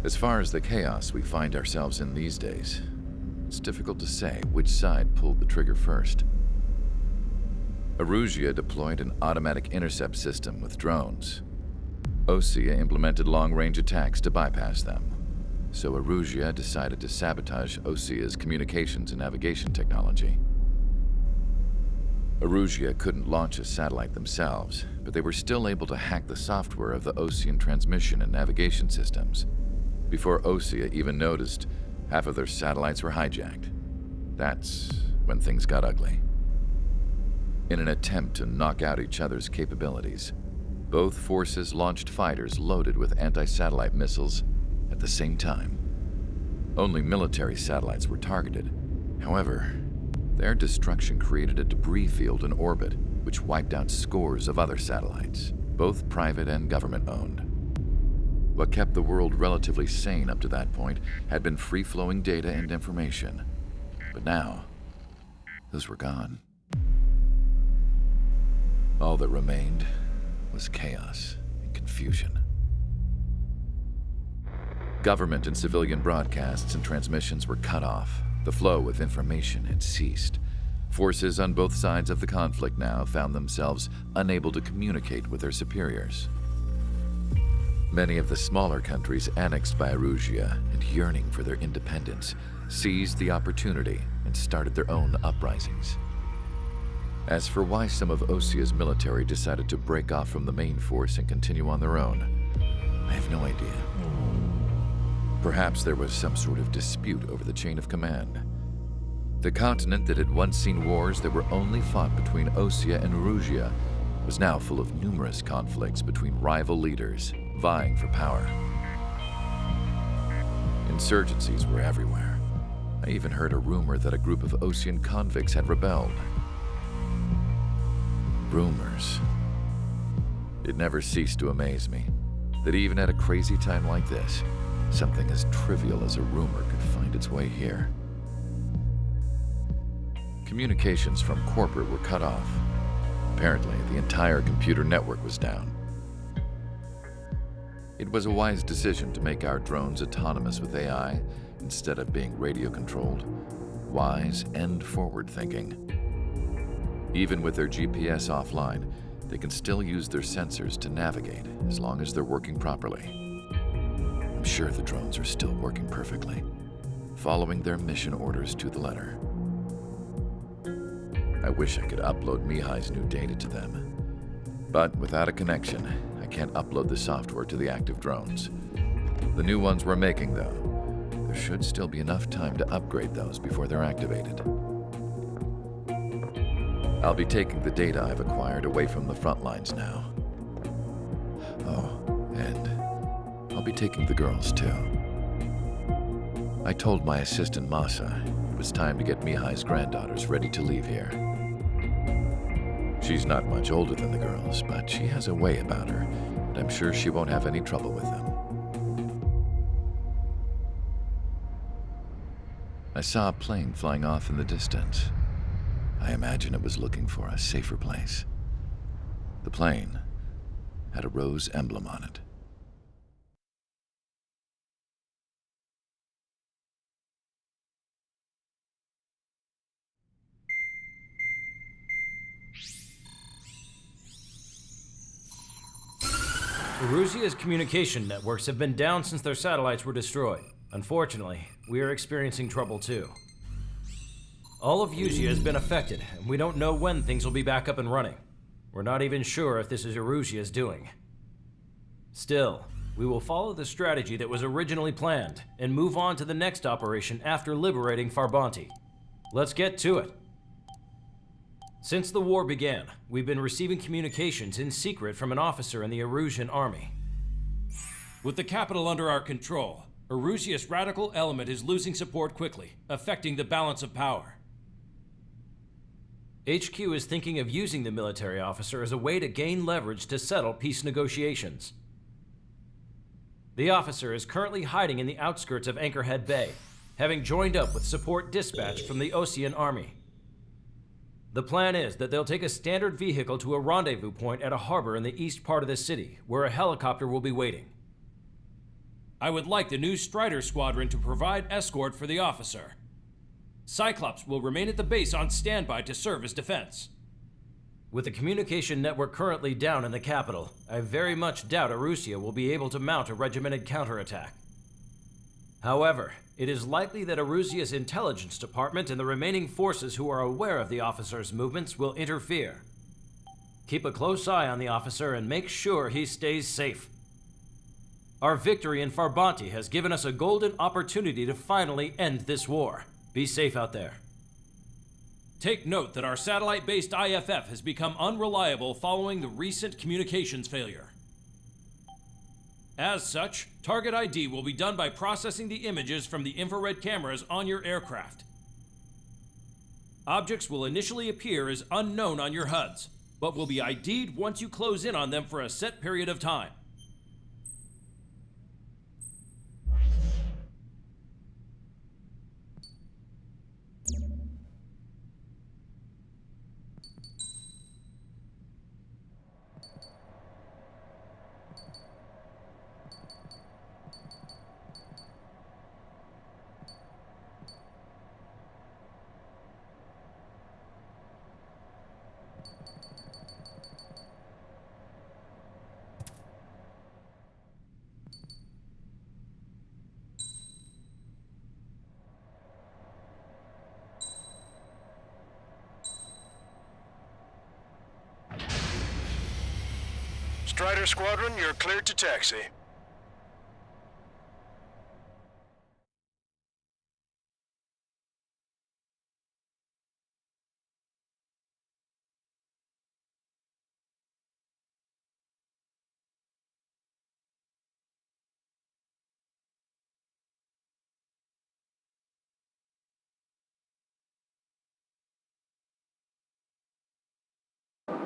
As far as the chaos we find ourselves in these days, it's difficult to say which side pulled the trigger first. Erusia deployed an automatic intercept system with drones. Osea implemented long-range attacks to bypass them. So Erusia decided to sabotage Osea's communications and navigation technology. Erusia couldn't launch a satellite themselves, but they were still able to hack the software of the Osean transmission and navigation systems. Before Osea even noticed, half of their satellites were hijacked. That's when things got ugly. In an attempt to knock out each other's capabilities, both forces launched fighters loaded with anti-satellite missiles at the same time. Only military satellites were targeted. However, their destruction created a debris field in orbit, which wiped out scores of other satellites, both private and government-owned. What kept the world relatively sane up to that point had been free-flowing data and information. But now, those were gone. All that remained was chaos and confusion. Government and civilian broadcasts and transmissions were cut off. The flow of information had ceased. Forces on both sides of the conflict now found themselves unable to communicate with their superiors. Many of the smaller countries annexed by Erusia and yearning for their independence seized the opportunity and started their own uprisings. As for why some of Osea's military decided to break off from the main force and continue on their own, I have no idea. Perhaps there was some sort of dispute over the chain of command. The continent that had once seen wars that were only fought between Osea and Erusia was now full of numerous conflicts between rival leaders vying for power. Insurgencies were everywhere. I even heard a rumor that a group of Osean convicts had rebelled. Rumors. It never ceased to amaze me that even at a crazy time like this, something as trivial as a rumor could find its way here. Communications from corporate were cut off. Apparently, the entire computer network was down. It was a wise decision to make our drones autonomous with AI instead of being radio-controlled. Wise and forward-thinking. Even with their GPS offline, they can still use their sensors to navigate as long as they're working properly. I'm sure the drones are still working perfectly, following their mission orders to the letter. I wish I could upload Mihai's new data to them. But without a connection, I can't upload the software to the active drones. The new ones we're making, though, there should still be enough time to upgrade those before they're activated. I'll be taking the data I've acquired away from the front lines now. Oh, and I'll be taking the girls, too. I told my assistant Masa it was time to get Mihai's granddaughters ready to leave here. She's not much older than the girls, but she has a way about her, and I'm sure she won't have any trouble with them. I saw a plane flying off in the distance. I imagine it was looking for a safer place. The plane had a rose emblem on it. Erusia's communication networks have been down since their satellites were destroyed. Unfortunately, we are experiencing trouble too. All of Erusia has been affected, and we don't know when things will be back up and running. We're not even sure if this is Erusia's doing. Still, we will follow the strategy that was originally planned and move on to the next operation after liberating Farbanti. Let's get to it. Since the war began, we've been receiving communications in secret from an officer in the Erusian army. With the capital under our control, Erusia's radical element is losing support quickly, affecting the balance of power. HQ is thinking of using the military officer as a way to gain leverage to settle peace negotiations. The officer is currently hiding in the outskirts of Anchorhead Bay, having joined up with support dispatched from the Osean army. The plan is that they'll take a standard vehicle to a rendezvous point at a harbor in the east part of the city, where a helicopter will be waiting. I would like the new Strider Squadron to provide escort for the officer. Cyclops will remain at the base on standby to serve as defense. With the communication network currently down in the capital, I very much doubt Arusea will be able to mount a regimented counterattack. However, it is likely that Arusea's intelligence department and the remaining forces who are aware of the officer's movements will interfere. Keep a close eye on the officer and make sure he stays safe. Our victory in Farbanti has given us a golden opportunity to finally end this war. Be safe out there. Take note that our satellite-based IFF has become unreliable following the recent communications failure. As such, target ID will be done by processing the images from the infrared cameras on your aircraft. Objects will initially appear as unknown on your HUDs, but will be ID'd once you close in on them for a set period of time. Strider Squadron, you're cleared to taxi.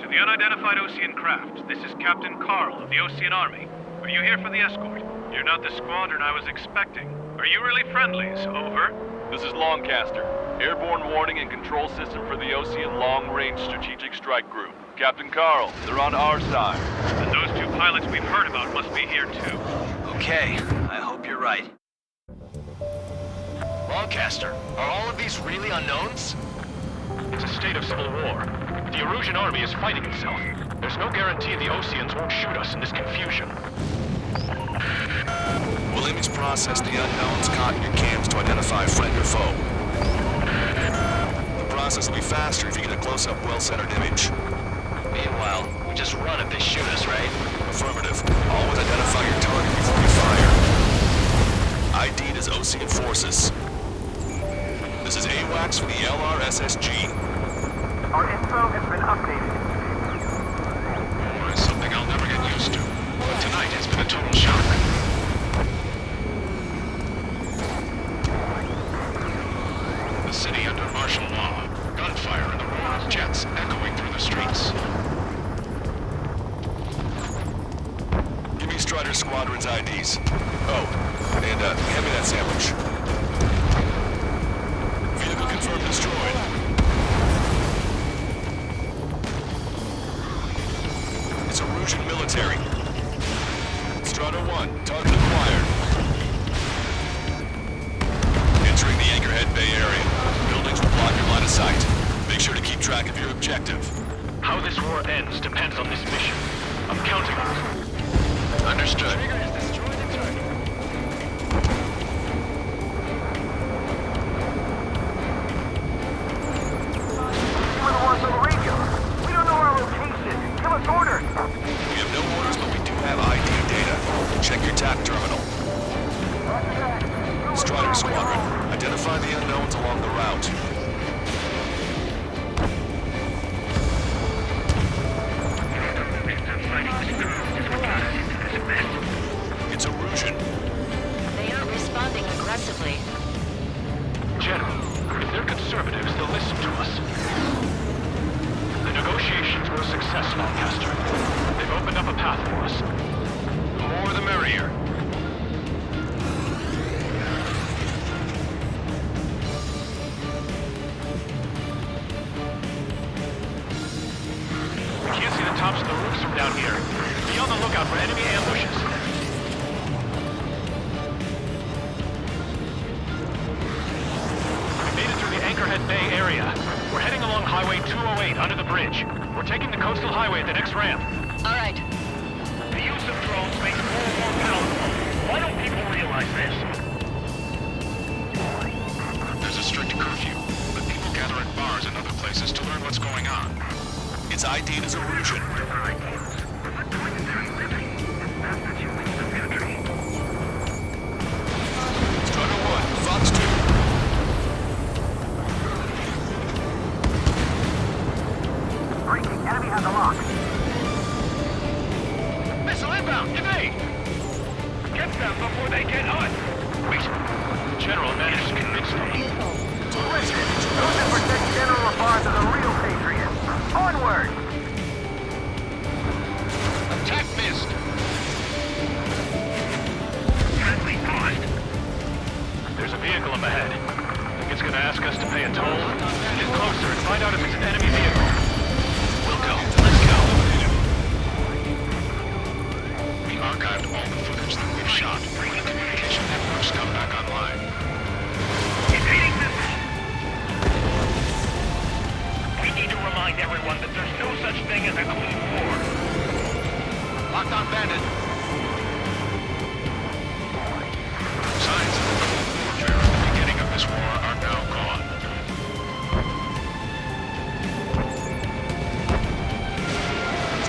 To the unidentified Osean craft, this is Captain Carl of the Osean Army. Are you here for the escort? You're not the squadron I was expecting. Are you really friendlies? Over. This is Longcaster. Airborne warning and control system for the Osean Long-Range Strategic Strike Group. Captain Carl, they're on our side. And those two pilots we've heard about must be here too. Okay, I hope you're right. Longcaster, are all of these really unknowns? It's a state of civil war. The Erusian army is fighting itself. There's no guarantee the Oseans won't shoot us in this confusion. We'll image process the unknowns caught in your cams to identify friend or foe. The process will be faster if you get a close-up, well-centered image. Meanwhile, we just run if they shoot us, right? Affirmative. Always identify your target before you fire. ID'd as Osean forces. This is AWACS for the LRSSG. Our info has been updated. War is something I'll never get used to. But tonight it's been a total shock. The city under martial law. Gunfire and the roar of jets echoing through the streets. Give me Strider Squadron's IDs. Oh, and hand me that sandwich. Vehicle confirmed destroyed. It's Erusian military. Strata 1, target acquired. Entering the Anchorhead Bay area. Buildings will block your line of sight. Make sure to keep track of your objective. How this war ends depends on this mission. I'm counting on it. Understood. We're the ones on the radio. We don't know our location. Give us orders. We have no orders, but we do have ID data. Check your TAP terminal. Strider Squadron, identify the unknowns along the route. It's Erusian. They aren't responding aggressively. General, if they're conservatives, they'll listen to us. The negotiations were a success, Lancaster. They've opened up a path for us. The more the merrier. We can't see the tops of the roofs from down here. Be on the lookout for enemy ambushes. wait under the bridge. We're taking the coastal highway at the next ramp. All right. The use of drones makes war more powerful. Why don't people realize this? There's a strict curfew, but people gather at bars and other places to learn what's going on. It's ID'd as Erusian. Strider 1, Fox 2. Breaking. Enemy has a lock. Missile inbound! Evade! Get them before they get us. Wait. The General managed to convince me. Listen, those that protect General LaFarge are the real patriots. Onward! Attack missed! Friendly paused. There's a vehicle up ahead. Think it's gonna ask us to pay a toll? Get closer and find out if it's an enemy vehicle. We'll go. Let's go. We archived all the footage that we've shot when the communication networks come back online. Evading missile! We need to remind everyone that there's no such thing as a clean war. Locked on bandit. Signs of the Cold Warfare at the beginning of this war are now gone.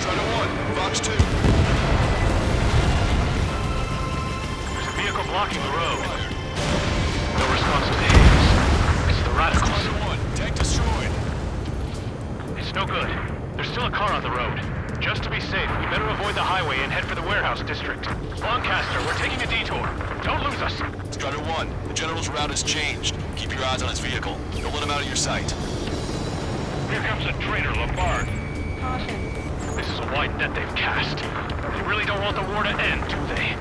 Strider 1, Fox 2. There's a vehicle blocking the road. No response to hails. It's the radicals. Strider 1, tank destroyed. It's no good. There's still a car on the road. Just to be safe, we better avoid the highway and head for the warehouse district. Lancaster, we're taking a detour. Don't lose us. Strider 1, the General's route has changed. Keep your eyes on his vehicle. Don't let him out of your sight. Here comes a traitor, Labarge. This is a wide net they've cast. They really don't want the war to end, do they?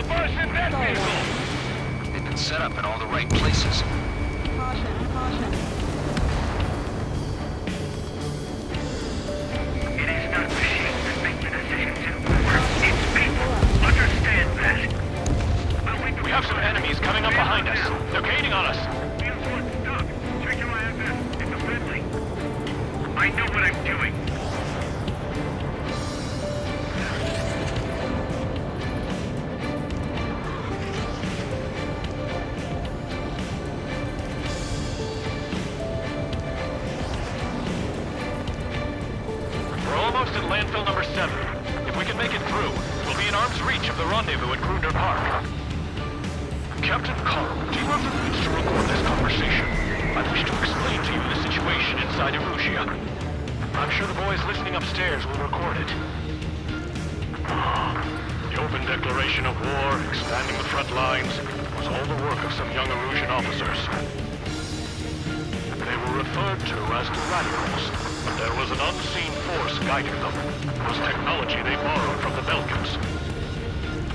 Labarge in that vehicle! They've been set up in all the right places. It is not machines that make the decisions in war. It's people. Understand that. We have some enemies coming up behind us. They're gaining on us. Field one, stop. Check your IFS. It's a friendly. I know what I'm doing. We're almost at landfill number 7. If we can make it through, we'll be in arm's reach of the rendezvous at Grunder Park. Captain Carl, do you have the means to record this conversation? I wish to explain to you the situation inside Erusia. I'm sure the boys listening upstairs will record it. The open declaration of war, expanding the front lines, was all the work of some young Erusian officers. They were referred to as the radicals, but there was an unseen force guiding them. It was technology they borrowed from the Belkans.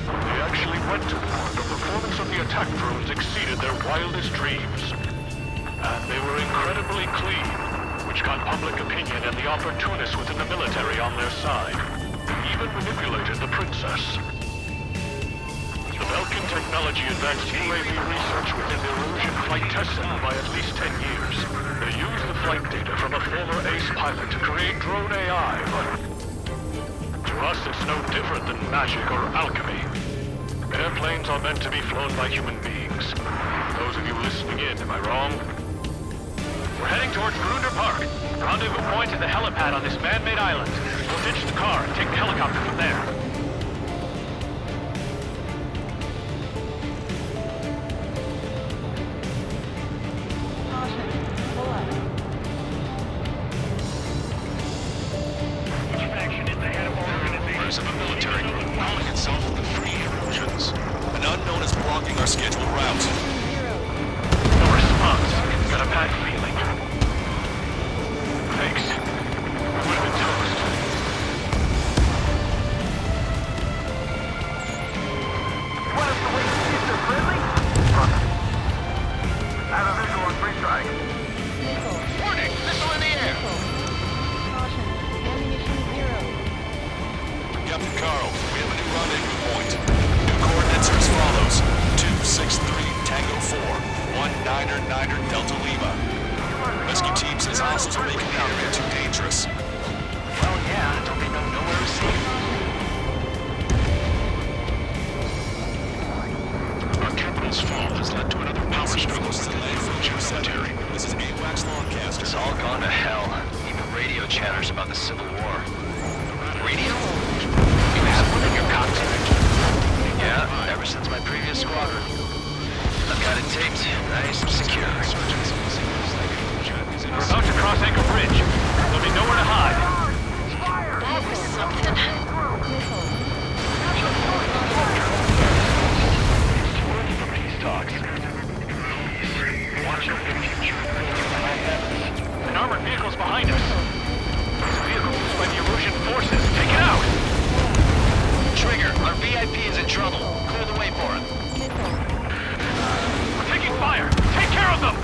They actually went to war. The performance of the attack drones exceeded their wildest dreams. And they were incredibly clean, which got public opinion and the opportunists within the military on their side. They even manipulated the princess. The Belkan technology advanced UAV research within the Erusian flight test center by at least 10 years. They used the flight data from a former ace pilot to create drone AI, but to us it's no different than magic or alchemy. Airplanes are meant to be flown by human beings. Those of you listening in, am I wrong? We're heading towards Grunder Park. Rendezvous point at the helipad on this man-made island. We'll ditch the car and take the helicopter from there. Which faction is the head of our organization? Members of a military group calling itself the Free Erusians. An unknown is blocking our scheduled route. No response. Got a bad feeling. Thanks. We would have been toast. Want us to wait to see if they're friendly? I have a visual on free strike. Warning! Missile in the air! Captain Carl, we have a new rendezvous point. New coordinates are as follows. 263 Tango 4, 199er Delta Lima. Rescue team says hostiles are making the area too dangerous. Well, yeah, don't they know nowhere is safe? Our capital's fall has led to another power struggle since the landfill cemetery. This is AWACS Longcaster. It's all gone to hell. Even radio chatters about the Civil War. Radio? You have one in your cockpit? Yeah, ever since my previous squadron. I've got it taped, nice and secure. We're about to cross Anchor Bridge. There'll be nowhere to hide. That was something. Peace talks. Watch out. An armored vehicle's behind us. It's a vehicle used by the erosion forces. Take it out! Trigger, our VIP is in trouble. Clear the way for him. We're taking fire! Take care of them!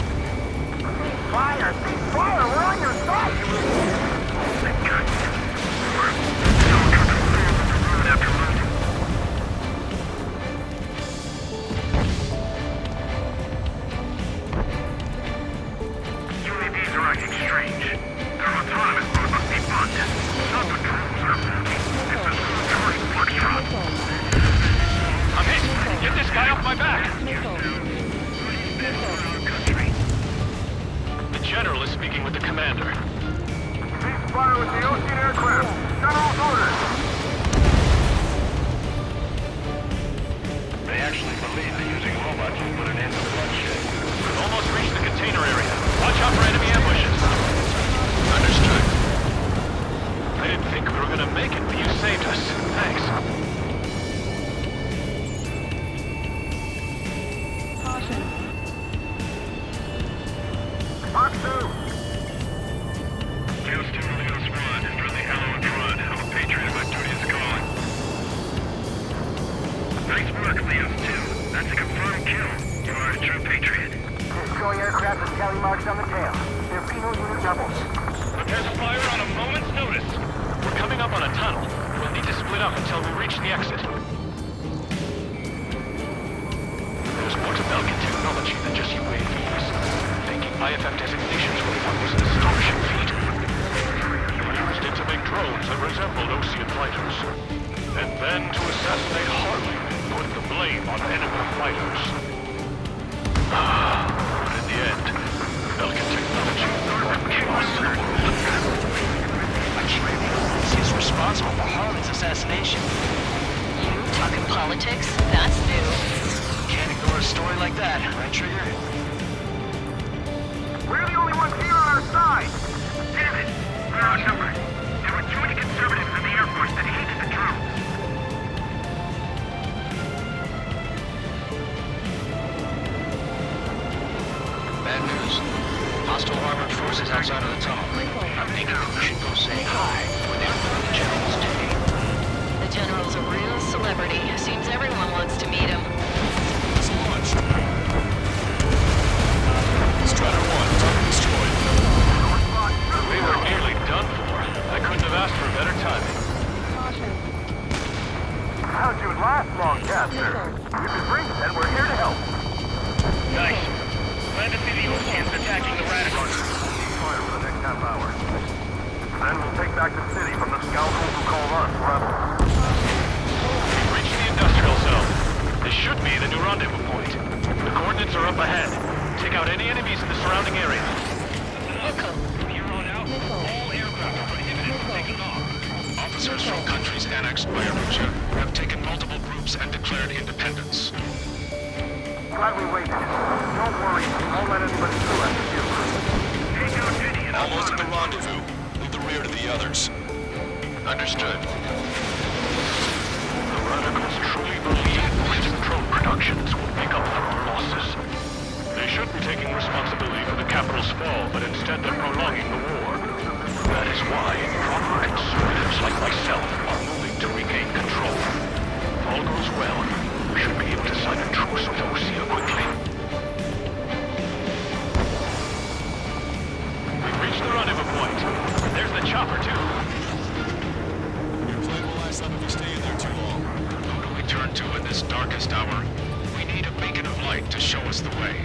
Fire! Fire! We're on your side! UAVs are acting strange. They're autonomous, but it must be bugged. Not the drones are working. It's a charged Foxtrot. I'm hit! Get this guy off my back! The General is speaking with the commander. Cease fire with the Ocean aircraft. General's orders. They actually believe that using robots will put an end to bloodshed. We've almost reached the container area. Watch out for enemy ambushes. Understood. I didn't think we were gonna make it, but you saved us. Thanks. Fox 2. Houston, Leo Squad. Friendly Hello and Run. I'm a Patriot of my duty is calling. Nice work, Leos 2. That's a confirmed kill. You are a true Patriot. Destroy aircraft with tally marks on the tail. They're penal unit doubles. Prepare to fire on a moment's notice. We're coming up on a tunnel. We'll need to split up until we reach the exit. There's more to Belkin technology than just UAVs. Thinking IFF designations for one was an astonishing feat. We used it to make drones that resembled Ocean fighters. And then to assassinate Harley and put the blame on enemy fighters. But in the end, Belkin technology brought chaos to the world. He's responsible for Harlan's assassination. You talking politics? That's new. Can't ignore a story like that, right, Trigger? We're the only ones here on our side. Damn it. We're outnumbered. There were too many conservatives in the Air Force that hated the drones. Bad news. Hostile armored forces outside of the tunnel. I'm thinking we should go say hi before they ruin the General's day. The General's a real celebrity. Seems everyone wants to meet him. It's launched. Strider 1, target destroyed. We were nearly done for. I couldn't have asked for better timing. How'd you last, Longcaster? You can breathe, and we're here to help. Nice. Glad to see the Oceans attacking the radicals. Fire for the next half hour. Then we'll take back the city from the scoundrels who call us rebels. We've reached the industrial zone. This should be the new rendezvous point. The coordinates are up ahead. Take out any enemies in the surrounding area. From here on out, all aircraft are prohibited from taking off. Officers from countries annexed by Erosia have taken multiple groups and declared independence. Glad we waited. Don't worry, we won't let anybody through after you. Take out any and Almost at the rendezvous. Leave the rear to the others. Understood. The radicals truly believe Western drone productions will make up for our losses. They should be taking responsibility for the capital's fall, but instead they're prolonging the war. That is why proper conservatives like myself are moving to regain control. If all goes well, we should be able to sign a truce with Osea quickly. We've reached the rendezvous point. There's the chopper, too. Your plane will last up if you stay in there too long. Who do we turn to in this darkest hour? We need a beacon of light to show us the way.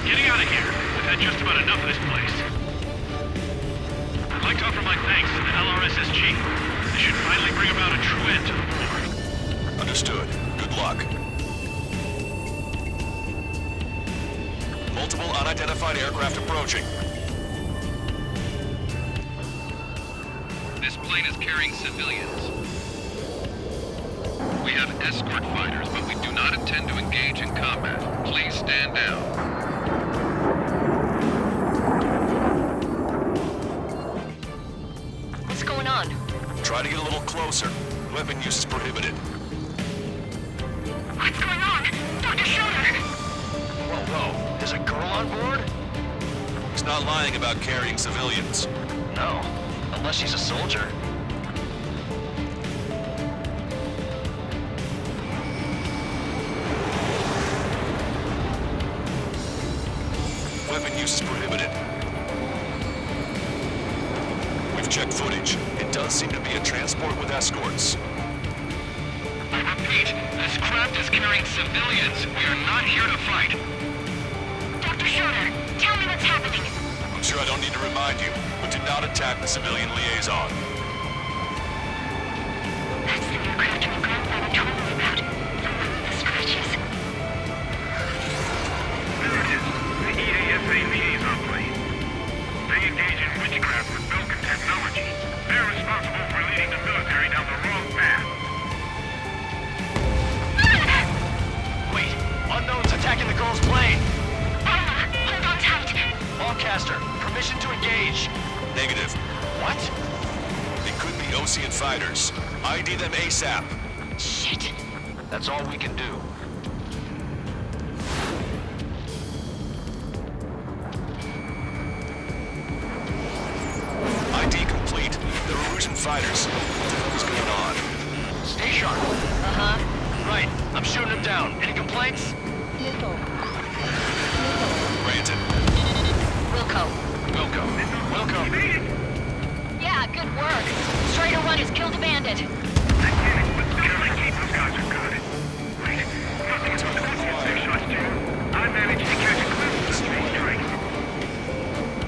getting out of here. We've had just about enough of this place. I'd like to offer my thanks to the LRSSG. This should finally bring about a true end to the war. Understood. Good luck. Multiple unidentified aircraft approaching. This plane is carrying civilians. We have escort fighters, but we do not intend to engage in combat. Please stand down. What's going on? Try to get a little closer. Weapon use is prohibited. What's going on? Dr. Schroeder! Whoa. There's a girl on board? He's not lying about carrying civilians. No. Unless she's a soldier. Weapon use is prohibited. We've checked footage. It does seem to be a transport with escorts. I repeat, this craft is carrying civilians. We are not here to fight. Dr. Schroeder, tell me what's happening. I'm sure I don't need to remind you, but do not attack the civilian liaison. That's the aircraft my grandfather told me about. The scratches. There it is. The EASA liaison plane. They engage in witchcraft with Belkin technology. They're responsible for leading the military down the wrong path. Wait. Unknown's attacking the girl's plane. Hold on tight. Lancaster, permission to engage. Negative. What? They could be Ocean fighters. ID them ASAP. Shit. That's all we can do. ID complete. They're Erusian fighters. What the hell is going on? Stay sharp. Uh-huh. Right. I'm shooting him down. Any complaints? Granted. Wilco. Wilco. Yeah, good work. Straighter one has killed a bandit. Keep those guys are good. Wait, nothing is going to six shots, Jim. I managed to catch a glimpse of the three strikes.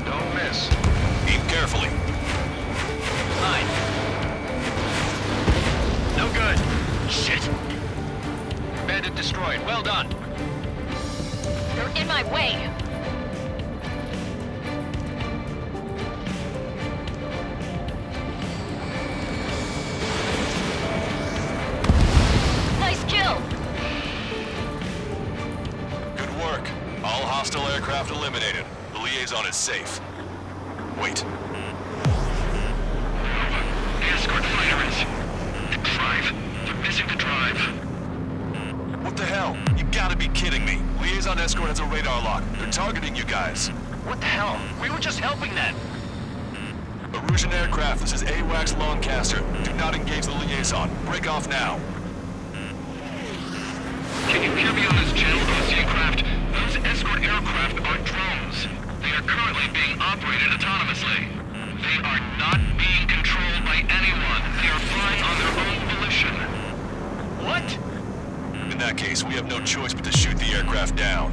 Don't miss. Aim carefully. 9. No good. Shit. Bandit destroyed. Well done. They're in my way. Nice kill. Good work. All hostile aircraft eliminated. The liaison is safe. Wait. The escort fighter is... The drive. They're missing the drive. What the hell? You gotta be kidding me. Liaison escort has a radar lock. They're targeting you guys. What the hell? We were just helping them. Erusian aircraft, this is AWACS Lancaster. Do not engage the liaison. Break off now. Can you hear me on this channel, Ocean craft? Those escort aircraft are drones. They are currently being operated autonomously. They are not being controlled by anyone. They are flying on their own volition. What? In that case, we have no choice but to shoot the aircraft down.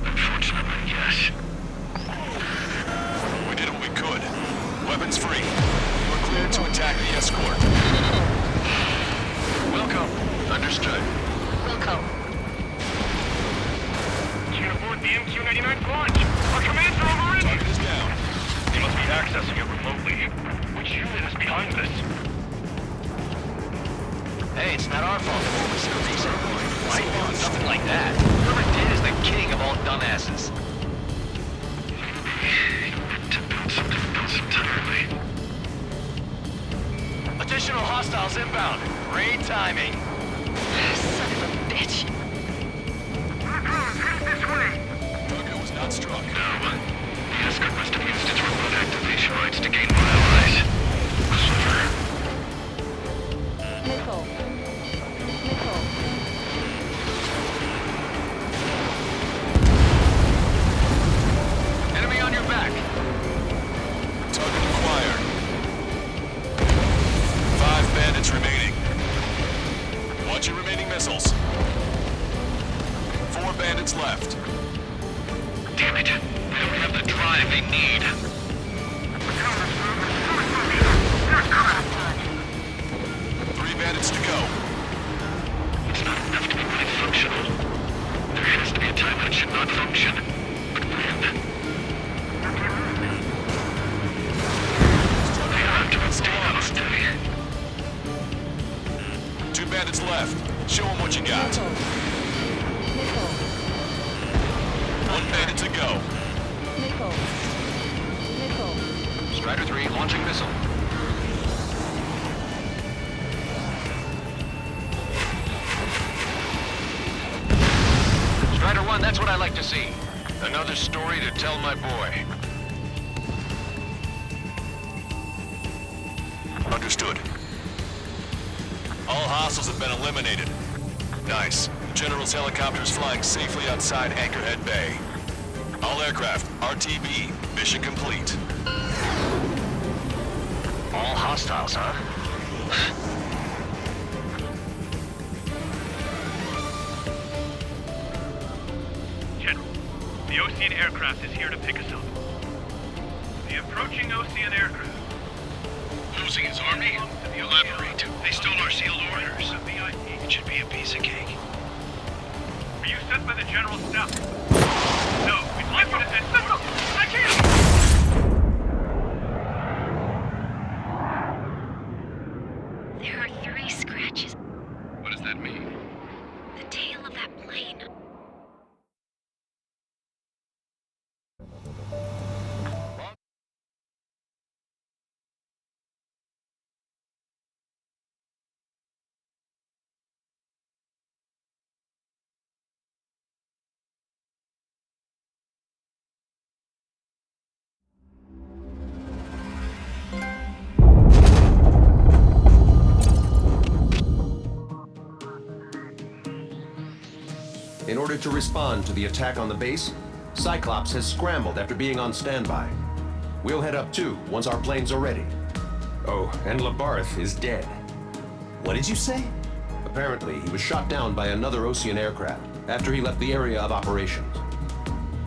Unfortunately, yes. We did what we could. Weapons free. You are cleared to attack the escort. Welcome. Understood. Wilco. Can't afford the MQ-99 launch. Our commands are overridden. Target is down. They must be accessing it remotely. Which unit is behind this? Hey, it's not our fault that we see a reason. Why do something like that? Whoever did is the king of all dumbasses. To build something else entirely. Additional hostiles inbound. Great timing. Son of a bitch. Headed this way. Target was not struck. No. The escort must have used its remote activation rights to gain more allies. Clever. Enemy on your back. Target acquired. 5 bandits remaining. Watch your remaining missiles. 4 bandits left. Damn it. They don't have the drive they need. 3 bandits to go. It's not enough to be fully functional. There has to be a time when it should not function. But when? They have to stay hostile. 2 bandits left. Show them what you got. 1 bandit to go. Strider 3 launching missile. Strider 1, that's what I like to see. Another story to tell my boy. Understood. All hostiles have been eliminated. Nice. The General's helicopter is flying safely outside Anchorhead Bay. All aircraft, RTB, mission complete. All hostiles, huh? General, the Ocean aircraft is here to pick us up. The approaching Ocean aircraft. Losing his army? Elaborate. They stole our sealed orders. It should be a piece of cake. Were you sent by the General's staff? No, we'd like you to send... Listen! I can't! There are 3 scratches. What does that mean? The tail of that plane. In order to respond to the attack on the base, Cyclops has scrambled after being on standby. We'll head up too, once our planes are ready. Oh, and Labarth is dead. What did you say? Apparently, he was shot down by another Ocean aircraft after he left the area of operations.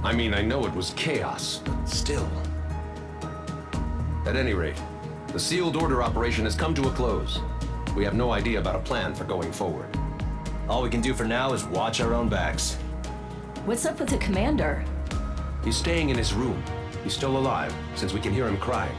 I mean, I know it was chaos, but still. At any rate, the sealed order operation has come to a close. We have no idea about a plan for going forward. All we can do for now is watch our own backs. What's up with the commander? He's staying in his room. He's still alive, since we can hear him crying.